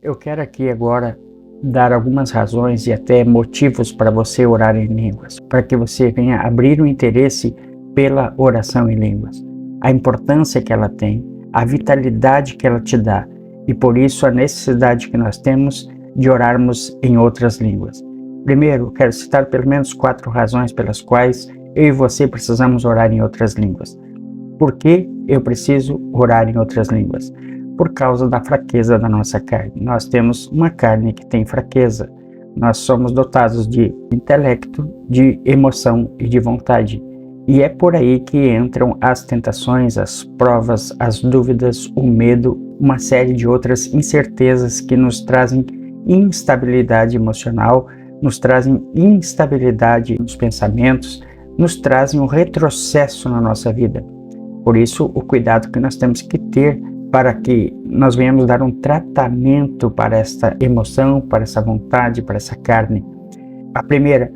Eu quero aqui agora dar algumas razões e até motivos para você orar em línguas, para que você venha abrir o interesse pela oração em línguas, a importância que ela tem, a vitalidade que ela te dá e por isso a necessidade que nós temos de orarmos em outras línguas. Primeiro, quero citar pelo menos 4 razões pelas quais eu e você precisamos orar em outras línguas. Por que eu preciso orar em outras línguas? Por causa da fraqueza da nossa carne. Nós temos uma carne que tem fraqueza. Nós somos dotados de intelecto, de emoção e de vontade. E é por aí que entram as tentações, as provas, as dúvidas, o medo, uma série de outras incertezas que nos trazem instabilidade emocional, nos trazem instabilidade nos pensamentos, nos trazem um retrocesso na nossa vida. Por isso, o cuidado que nós temos que ter para que nós venhamos dar um tratamento para esta emoção, para essa vontade, para essa carne. A primeira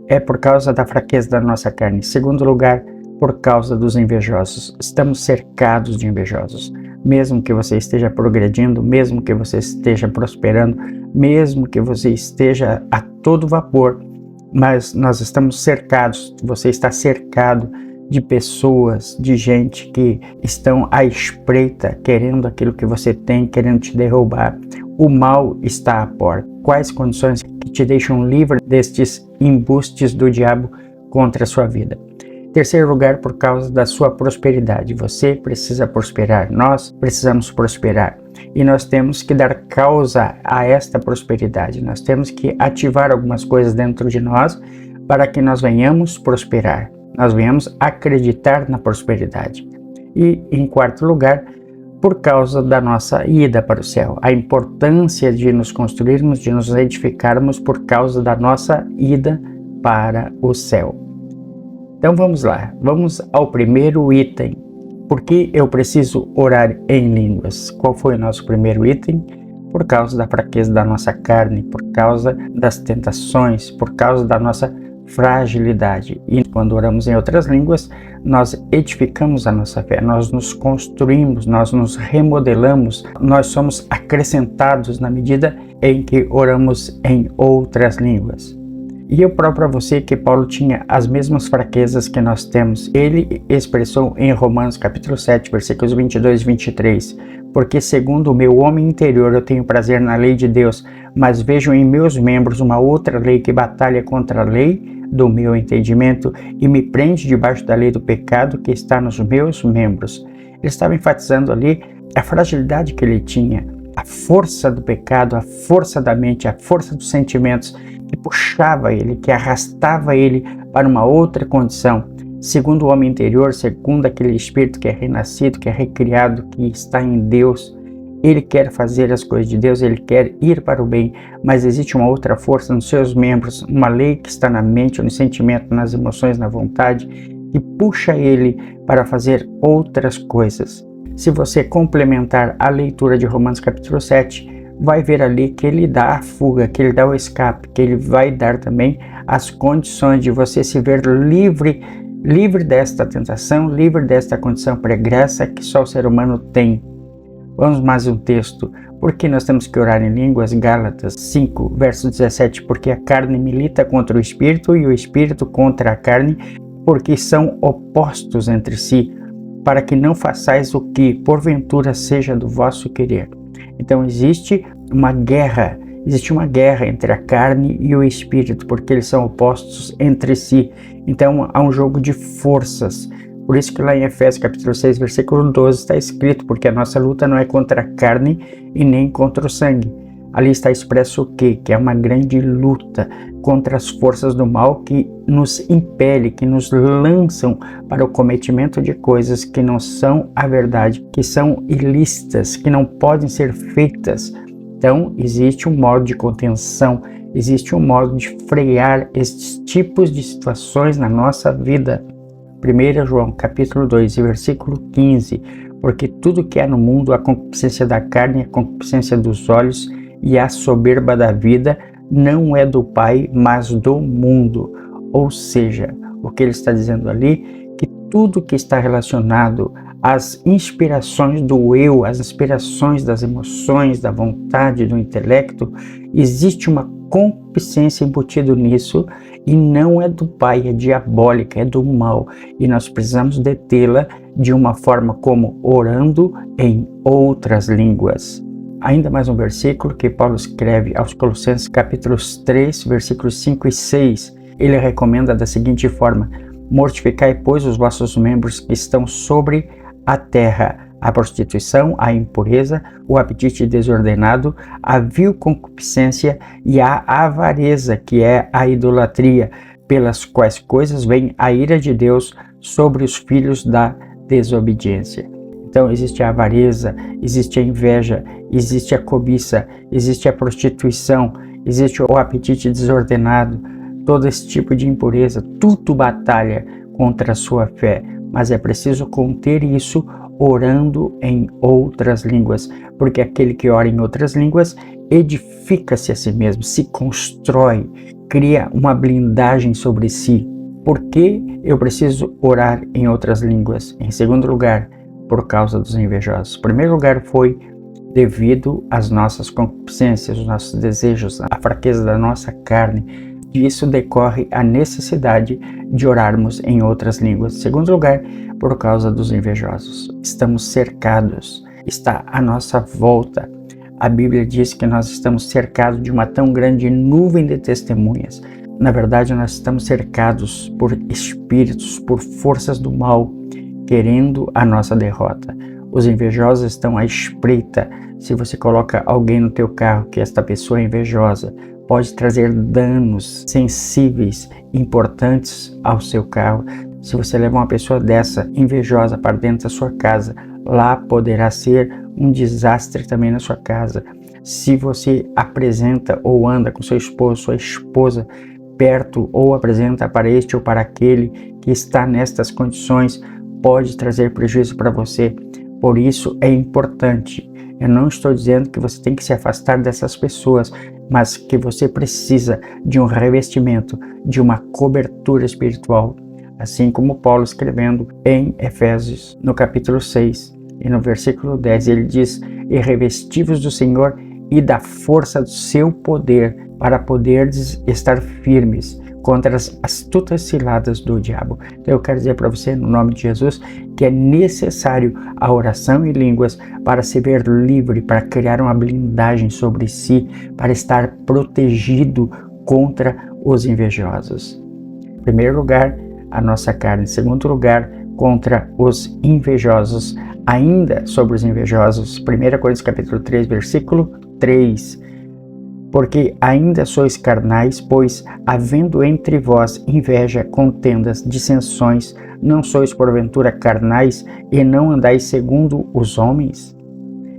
é por causa da fraqueza da nossa carne. Em segundo lugar, por causa dos invejosos. Estamos cercados de invejosos. Mesmo que você esteja progredindo, mesmo que você esteja prosperando, mesmo que você esteja a todo vapor, mas nós estamos cercados, você está cercado de pessoas, de gente que estão à espreita, querendo aquilo que você tem, querendo te derrubar. O mal está à porta. Quais condições que te deixam livre destes embustes do diabo contra a sua vida? Terceiro lugar, por causa da sua prosperidade. Você precisa prosperar, nós precisamos prosperar. E nós temos que dar causa a esta prosperidade. Nós temos que ativar algumas coisas dentro de nós para que nós venhamos prosperar. Nós venhamos acreditar na prosperidade. E, em quarto lugar, por causa da nossa ida para o céu. A importância de nos construirmos, de nos edificarmos por causa da nossa ida para o céu. Então vamos lá, vamos ao primeiro item. Por que eu preciso orar em línguas? Qual foi o nosso primeiro item? Por causa da fraqueza da nossa carne, por causa das tentações, por causa da nossa fragilidade. E quando oramos em outras línguas, nós edificamos a nossa fé, nós nos construímos, nós nos remodelamos, nós somos acrescentados na medida em que oramos em outras línguas. E eu provo para você que Paulo tinha as mesmas fraquezas que nós temos. Ele expressou em Romanos capítulo 7, versículos 22 e 23, porque segundo o meu homem interior eu tenho prazer na lei de Deus, mas vejo em meus membros uma outra lei que batalha contra a lei do meu entendimento e me prende debaixo da lei do pecado que está nos meus membros. Ele estava enfatizando ali a fragilidade que ele tinha, a força do pecado, a força da mente, a força dos sentimentos que puxava ele, que arrastava ele para uma outra condição. Segundo o homem interior, segundo aquele espírito que é renascido, que é recriado, que está em Deus, ele quer fazer as coisas de Deus, ele quer ir para o bem, mas existe uma outra força nos seus membros, uma lei que está na mente, no sentimento, nas emoções, na vontade, que puxa ele para fazer outras coisas. Se você complementar a leitura de Romanos capítulo 7, vai ver ali que ele dá a fuga, que ele dá o escape, que ele vai dar também as condições de você se ver livre desta tentação, livre desta condição pregressa que só o ser humano tem. Vamos mais um texto. Por que nós temos que orar em línguas? Gálatas 5, verso 17. Porque a carne milita contra o espírito e o espírito contra a carne, porque são opostos entre si, para que não façais o que porventura seja do vosso querer. Então existe uma guerra entre a carne e o espírito, porque eles são opostos entre si. Então há um jogo de forças. Por isso que lá em Efésios capítulo 6, versículo 12 está escrito, porque a nossa luta não é contra a carne e nem contra o sangue. Ali está expresso o quê? Que é uma grande luta contra as forças do mal que nos impele, que nos lançam para o cometimento de coisas que não são a verdade, que são ilícitas, que não podem ser feitas. Então, existe um modo de contenção, existe um modo de frear estes tipos de situações na nossa vida. 1 João capítulo 2, versículo 15, porque tudo que há no mundo, a concupiscência da carne, a concupiscência dos olhos e a soberba da vida, não é do Pai, mas do mundo. Ou seja, o que ele está dizendo ali, que tudo que está relacionado as inspirações do eu, as inspirações das emoções, da vontade, do intelecto. Existe uma concupiscência embutida nisso e não é do Pai, é diabólica, é do mal. E nós precisamos detê-la de uma forma como orando em outras línguas. Ainda mais um versículo que Paulo escreve aos Colossenses, capítulos 3, versículos 5 e 6. Ele recomenda da seguinte forma: mortificai, pois, os vossos membros que estão sobre a terra, a prostituição, a impureza, o apetite desordenado, a vil concupiscência e a avareza, que é a idolatria, pelas quais coisas vem a ira de Deus sobre os filhos da desobediência. Então existe a avareza, existe a inveja, existe a cobiça, existe a prostituição, existe o apetite desordenado, todo esse tipo de impureza, tudo batalha contra a sua fé, mas é preciso conter isso orando em outras línguas, porque aquele que ora em outras línguas edifica-se a si mesmo, se constrói, cria uma blindagem sobre si. Por que eu preciso orar em outras línguas? Em segundo lugar, por causa dos invejosos. Em primeiro lugar, foi devido às nossas concupiscências, os nossos desejos, a fraqueza da nossa carne. Disso decorre a necessidade de orarmos em outras línguas. Em segundo lugar, por causa dos invejosos. Estamos cercados, está à nossa volta. A Bíblia diz que nós estamos cercados de uma tão grande nuvem de testemunhas. Na verdade, nós estamos cercados por espíritos, por forças do mal, querendo a nossa derrota. Os invejosos estão à espreita. Se você coloca alguém no teu carro que esta pessoa é invejosa, pode trazer danos sensíveis, importantes ao seu carro. Se você levar uma pessoa dessa invejosa para dentro da sua casa, lá poderá ser um desastre também na sua casa. Se você apresenta ou anda com seu esposo, sua esposa perto, ou apresenta para este ou para aquele que está nestas condições, pode trazer prejuízo para você. Por isso é importante. Eu não estou dizendo que você tem que se afastar dessas pessoas, mas que você precisa de um revestimento, de uma cobertura espiritual. Assim como Paulo escrevendo em Efésios, no capítulo 6 e no versículo 10, ele diz: e revesti-vos do Senhor e da força do seu poder, para poderdes estar firmes contra as astutas ciladas do diabo. Então eu quero dizer para você, no nome de Jesus, que é necessário a oração em línguas para se ver livre, para criar uma blindagem sobre si, para estar protegido contra os invejosos. Em primeiro lugar, a nossa carne. Em segundo lugar, contra os invejosos. Ainda sobre os invejosos, 1 Coríntios capítulo 3, versículo 3. Porque ainda sois carnais, pois, havendo entre vós inveja, contendas, dissensões, não sois porventura carnais e não andais segundo os homens?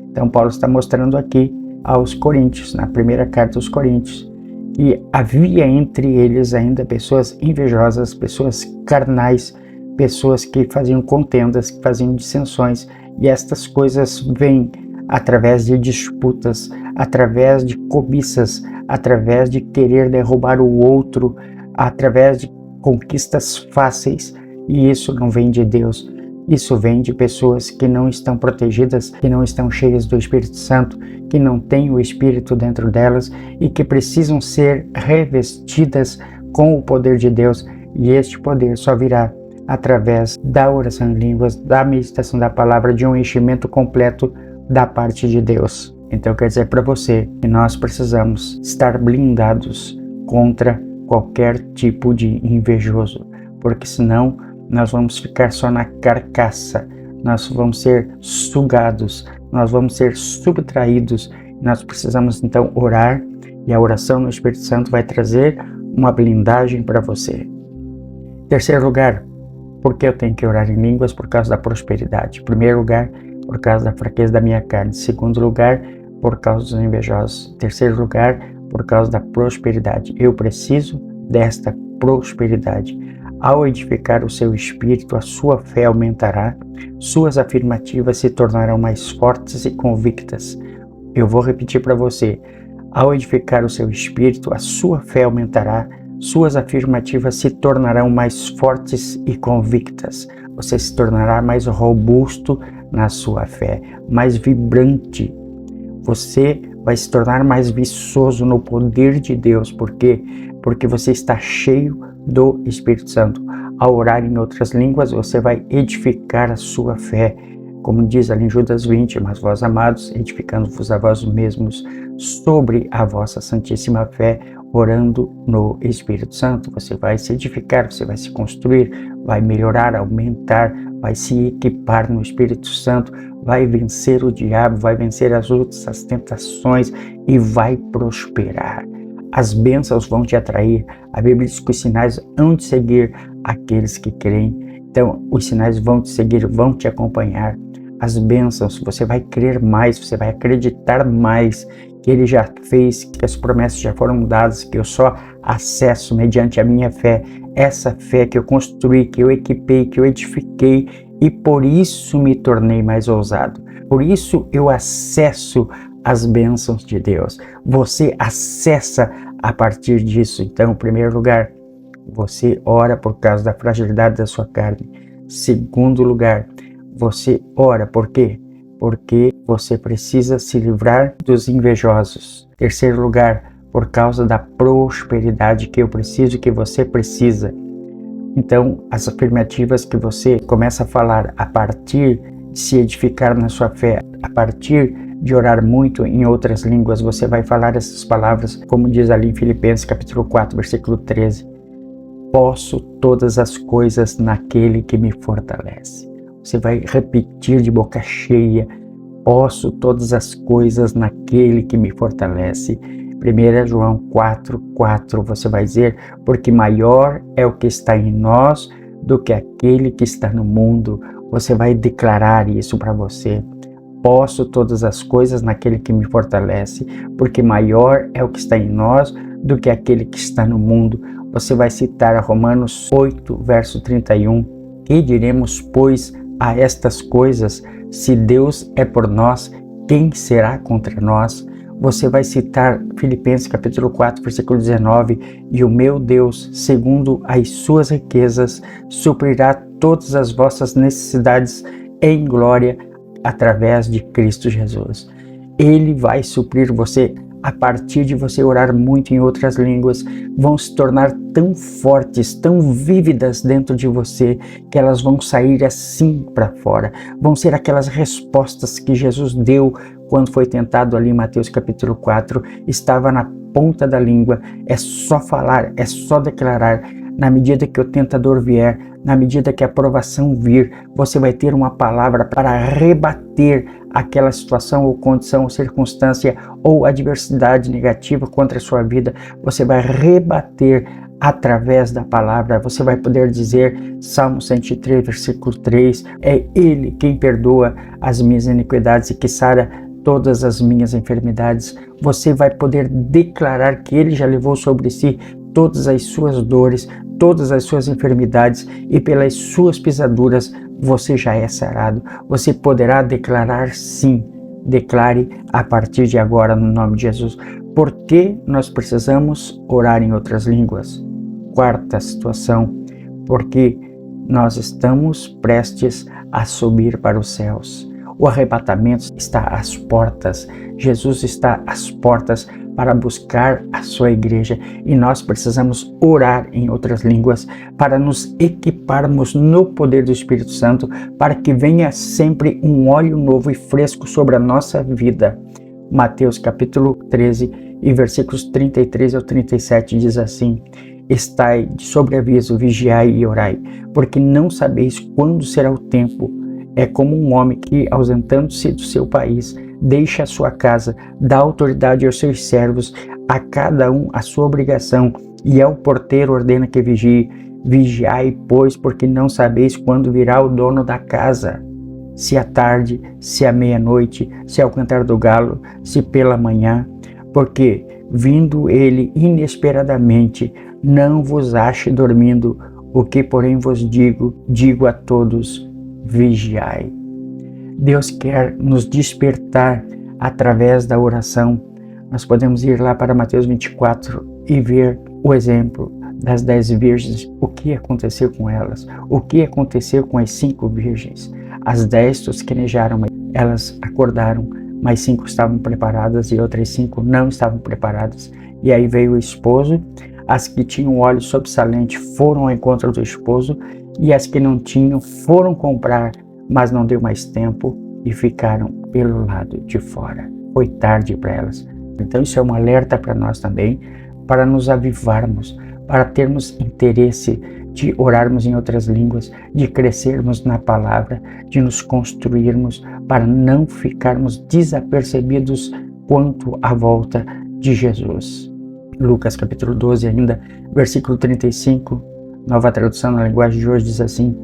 Então Paulo está mostrando aqui aos Coríntios, na primeira carta aos Coríntios, que havia entre eles ainda pessoas invejosas, pessoas carnais, pessoas que faziam contendas, que faziam dissensões, e estas coisas vêm através de disputas, através de cobiças, através de querer derrubar o outro, através de conquistas fáceis, e isso não vem de Deus. Isso vem de pessoas que não estão protegidas, que não estão cheias do Espírito Santo, que não têm o Espírito dentro delas e que precisam ser revestidas com o poder de Deus, e este poder só virá através da oração em línguas, da meditação da palavra, de um enchimento completo da parte de Deus. Então eu quero dizer para você que nós precisamos estar blindados contra qualquer tipo de invejoso, porque senão nós vamos ficar só na carcaça, nós vamos ser sugados, nós vamos ser subtraídos. Nós precisamos então orar, e a oração no Espírito Santo vai trazer uma blindagem para você. Terceiro lugar, por que eu tenho que orar em línguas? Por causa da prosperidade. Primeiro lugar, por causa da fraqueza da minha carne. Segundo lugar, por causa dos invejosos. Terceiro lugar, por causa da prosperidade. Eu preciso desta prosperidade. Ao edificar o seu espírito, a sua fé aumentará, suas afirmativas se tornarão mais fortes e convictas. Eu vou repetir para você. Ao edificar o seu espírito, a sua fé aumentará, suas afirmativas se tornarão mais fortes e convictas. você se tornará mais robusto na sua fé, mais vibrante. Você vai se tornar mais viçoso no poder de Deus. Por quê? Porque você está cheio do Espírito Santo. Ao orar em outras línguas, você vai edificar a sua fé. Como diz ali em Judas 20, mas vós, amados, edificando-vos a vós mesmos sobre a vossa santíssima fé, orando no Espírito Santo. Você vai se edificar, você vai se construir, vai melhorar, aumentar, vai se equipar no Espírito Santo, vai vencer o diabo, vai vencer as lutas, as tentações e vai prosperar. As bênçãos vão te atrair. A Bíblia diz que os sinais hão de seguir aqueles que creem. Então, os sinais vão te seguir, vão te acompanhar. As bênçãos, você vai crer mais, você vai acreditar mais que Ele já fez, que as promessas já foram dadas, que eu só acesso mediante a minha fé, essa fé que eu construí, que eu equipei, que eu edifiquei, e por isso me tornei mais ousado. Por isso eu acesso as bênçãos de Deus. Você acessa a partir disso. Então, em primeiro lugar, você ora por causa da fragilidade da sua carne. Segundo lugar, você ora por quê? Porque você precisa se livrar dos invejosos. Terceiro lugar, por causa da prosperidade que eu preciso, que você precisa. Então, as afirmativas que você começa a falar a partir de se edificar na sua fé, a partir de orar muito em outras línguas, você vai falar essas palavras, como diz ali em Filipenses capítulo 4, versículo 13. Posso todas as coisas naquele que me fortalece. Você vai repetir de boca cheia, posso todas as coisas naquele que me fortalece. 1 João 4:4, você vai dizer, porque maior é o que está em nós do que aquele que está no mundo. Você vai declarar isso para você. Posso todas as coisas naquele que me fortalece, porque maior é o que está em nós do que aquele que está no mundo. Você vai citar Romanos 8, verso 31. Que diremos, pois, a estas coisas? Se Deus é por nós, quem será contra nós? Você vai citar Filipenses capítulo 4, versículo 19, e o meu Deus, segundo as suas riquezas, suprirá todas as vossas necessidades em glória através de Cristo Jesus. Ele vai suprir você. A partir de você orar muito em outras línguas, vão se tornar tão fortes, tão vívidas dentro de você, que elas vão sair assim para fora. Vão ser aquelas respostas que Jesus deu quando foi tentado ali em Mateus capítulo 4, estava na ponta da língua. É só falar, é só declarar. Na medida que o tentador vier, na medida que a provação vir, você vai ter uma palavra para rebater aquela situação ou condição ou circunstância ou adversidade negativa contra a sua vida. Você vai rebater através da palavra. Você vai poder dizer, Salmo 103, versículo 3, é Ele quem perdoa as minhas iniquidades e que sara todas as minhas enfermidades. Você vai poder declarar que Ele já levou sobre si todas as suas dores, todas as suas enfermidades, e pelas suas pisaduras você já é sarado. Você poderá declarar sim. Declare a partir de agora no nome de Jesus. Por que nós precisamos orar em outras línguas? Quarta situação, porque nós estamos prestes a subir para os céus. O arrebatamento está às portas. Jesus está às portas para buscar a sua igreja, e nós precisamos orar em outras línguas para nos equiparmos no poder do Espírito Santo, para que venha sempre um óleo novo e fresco sobre a nossa vida. Mateus capítulo 13 e versículos 33 ao 37 diz assim: Estai de sobreaviso, vigiai e orai, porque não sabeis quando será o tempo. É como um homem que, ausentando-se do seu país, deixa a sua casa, dá autoridade aos seus servos, a cada um a sua obrigação, e ao porteiro ordena que vigie. Vigiai, pois, porque não sabeis quando virá o dono da casa, se à tarde, se à meia-noite, se ao cantar do galo, se pela manhã, porque, vindo ele inesperadamente, não vos ache dormindo. O que, porém, vos digo a todos: vigiai. Deus quer nos despertar através da oração. Nós podemos ir lá para Mateus 24 e ver o exemplo das 10 virgens, o que aconteceu com elas? O que aconteceu com as 5 virgens? As 10 tosquenejaram, elas acordaram, mas 5 estavam preparadas e outras 5 não estavam preparadas. E aí veio o esposo, as que tinham óleo sobressalente foram ao encontro do esposo, e as que não tinham foram comprar, mas não deu mais tempo e ficaram pelo lado de fora. Foi tarde para elas. Então isso é um alerta para nós também, para nos avivarmos, para termos interesse de orarmos em outras línguas, de crescermos na palavra, de nos construirmos, para não ficarmos desapercebidos quanto à volta de Jesus. Lucas capítulo 12 ainda, versículo 35, nova tradução na linguagem de hoje diz assim: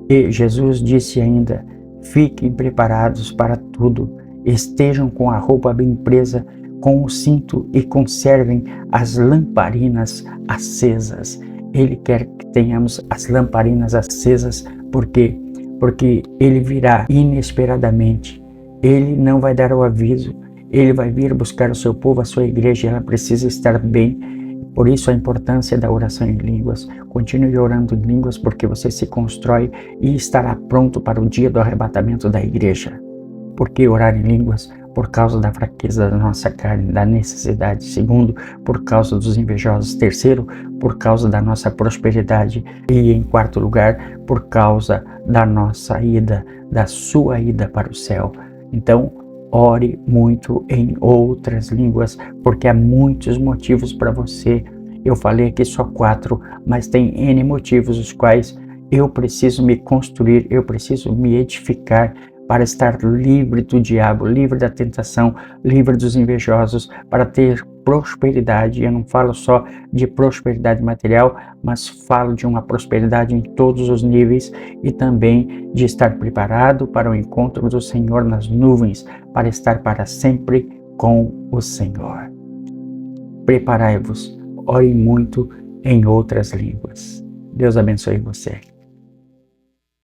e Jesus disse ainda: fiquem preparados para tudo, estejam com a roupa bem presa, com o cinto e conservem as lamparinas acesas. Ele quer que tenhamos as lamparinas acesas, por quê? Porque Ele virá inesperadamente, Ele não vai dar o aviso, Ele vai vir buscar o seu povo, a sua igreja, ela precisa estar bem. Por isso a importância da oração em línguas. Continue orando em línguas, porque você se constrói e estará pronto para o dia do arrebatamento da igreja. Por que orar em línguas? Por causa da fraqueza da nossa carne, da necessidade. Segundo, por causa dos invejosos. Terceiro, por causa da nossa prosperidade. E em quarto lugar, por causa da nossa ida, da sua ida para o céu. Então, ore muito em outras línguas, porque há muitos motivos para você. Eu falei aqui só 4, mas tem N motivos, os quais eu preciso me construir, eu preciso me edificar, para estar livre do diabo, livre da tentação, livre dos invejosos, para ter prosperidade. Eu não falo só de prosperidade material, mas falo de uma prosperidade em todos os níveis, e também de estar preparado para o encontro do Senhor nas nuvens, para estar para sempre com o Senhor. Preparai-vos, ore muito em outras línguas. Deus abençoe você.